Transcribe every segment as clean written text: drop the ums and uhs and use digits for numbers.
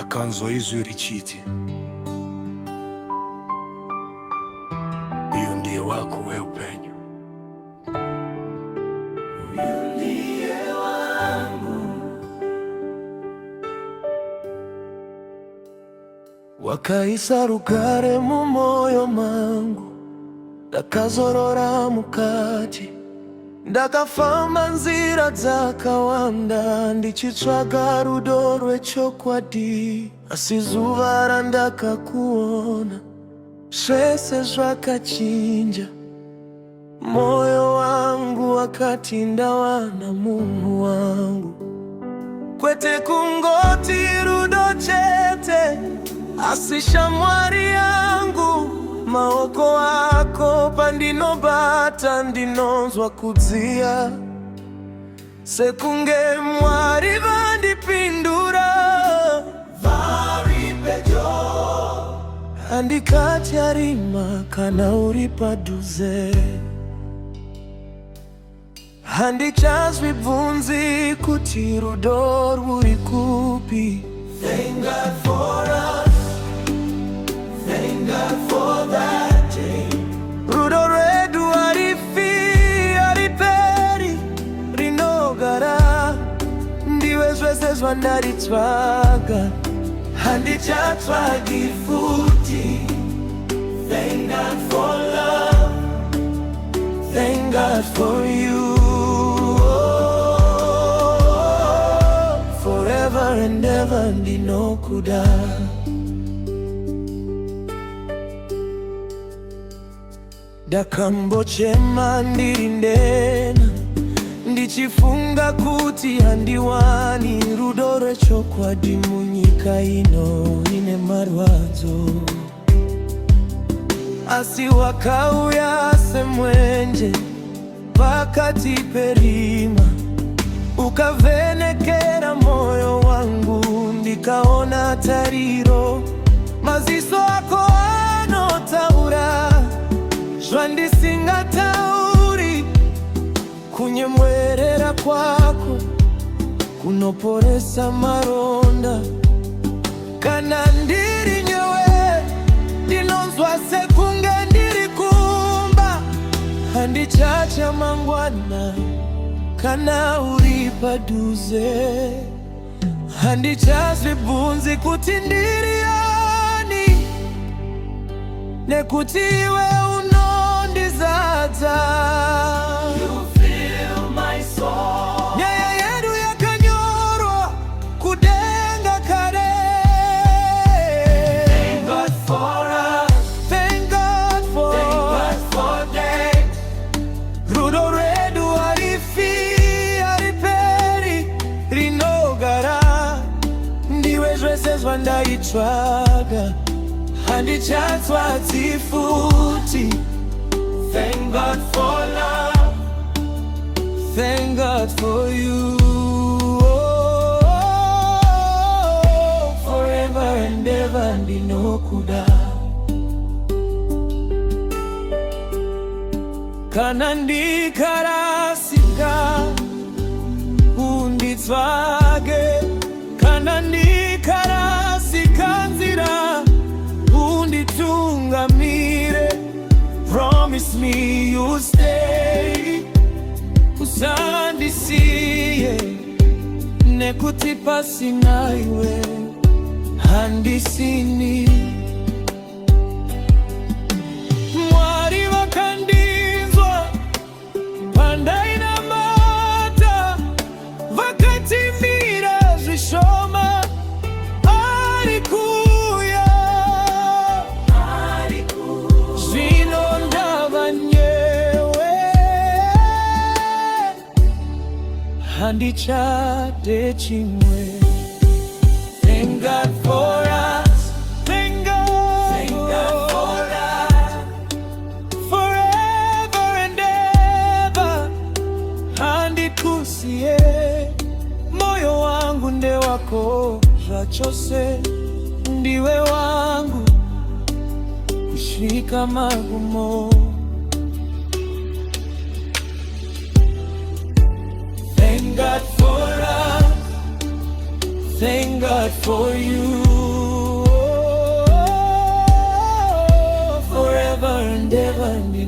ndakanzwa izwi richiti, uyu ndiye wako we upenyo. Uyu ndiye wangu, wakaisa rugare mu moyo mangu, ndakazorora mukati, ndakafamba nzira dzakawanda, ndichitsvaga rudo rwechokwadi. Asi zuva randakakuona, zvese zvakachinja. Moyo wangu wakati ndawana munhu wangu, kwete kungoti rudo chete, asi shamwari yangu. Maoko ako pandinobata ndinonzwa kudziya, sekunge Mwari vandipindura. Vari pedyo, handikati arima kana uri padhuze. Handichazvi bvunzi kuti rudo rwuri kupi. Thank God for us, thank God for that day. Rudo rwedu harifi, hariperi, rinogara. Ndiwe zvese zvandaritsvaga, handichatsvagi futi. Thank God for love, thank God for you. Forever and ever ndinokuda. Ndakambochema ndiri ndena, ndichifunga kuti handiwani rudo rwechokwadi munyika ino ine marwadzo. Asi wakauya semwenje pakati perima, ukavhenekera moyo wangu, ndikaona tariro. Maziso ako anotaura zvandisingatauri, kunyemwerera kwako kunoporesa maronda. Kana ndiri nyewe, ndinonzwa sekunge ndiri kumba. Handichacha mangwana kana uri padhuze. Handichazvi bvunzi kuti ndiri ani, nekuti iwe unondizadza. You fill my soul. Nyaya yedu yakanyorwa kudenga kare. Thank God for us, thank God for that. Rudo rwedu harifi, hariperi, rinogara. Ndiwe zvese zvandaitsvaga, handichatsvadzi futi. Thank God for love, thank God for you. Forever and ever ndinokuda. Kana ndikarasika, unditsvage. Kana ndikarasika nzira, unditungamire. Promise me you'll stay, usandisiye, nekuti pasina iwe handisini. Mwari vakandinzwa pandainamata, vakatimira zvishoma. Arikuya, zvino ndava nyewe, handichade chimwe. Thank God for us, thank God for that. Forever and ever handikusiye. Moyo wangu nde wako, zvachose ndiwe wangu, kusvika magumo. Thank God for us, thank God for you.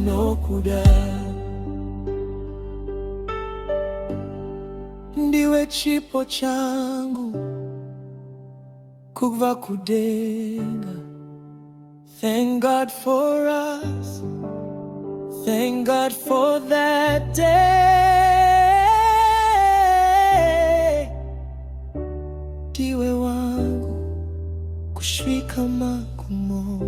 inokuda. Ndiwe chipo changu kuva kudenga. Thank God for us, thank God for that day. Ndiwe wangu kushika magumo.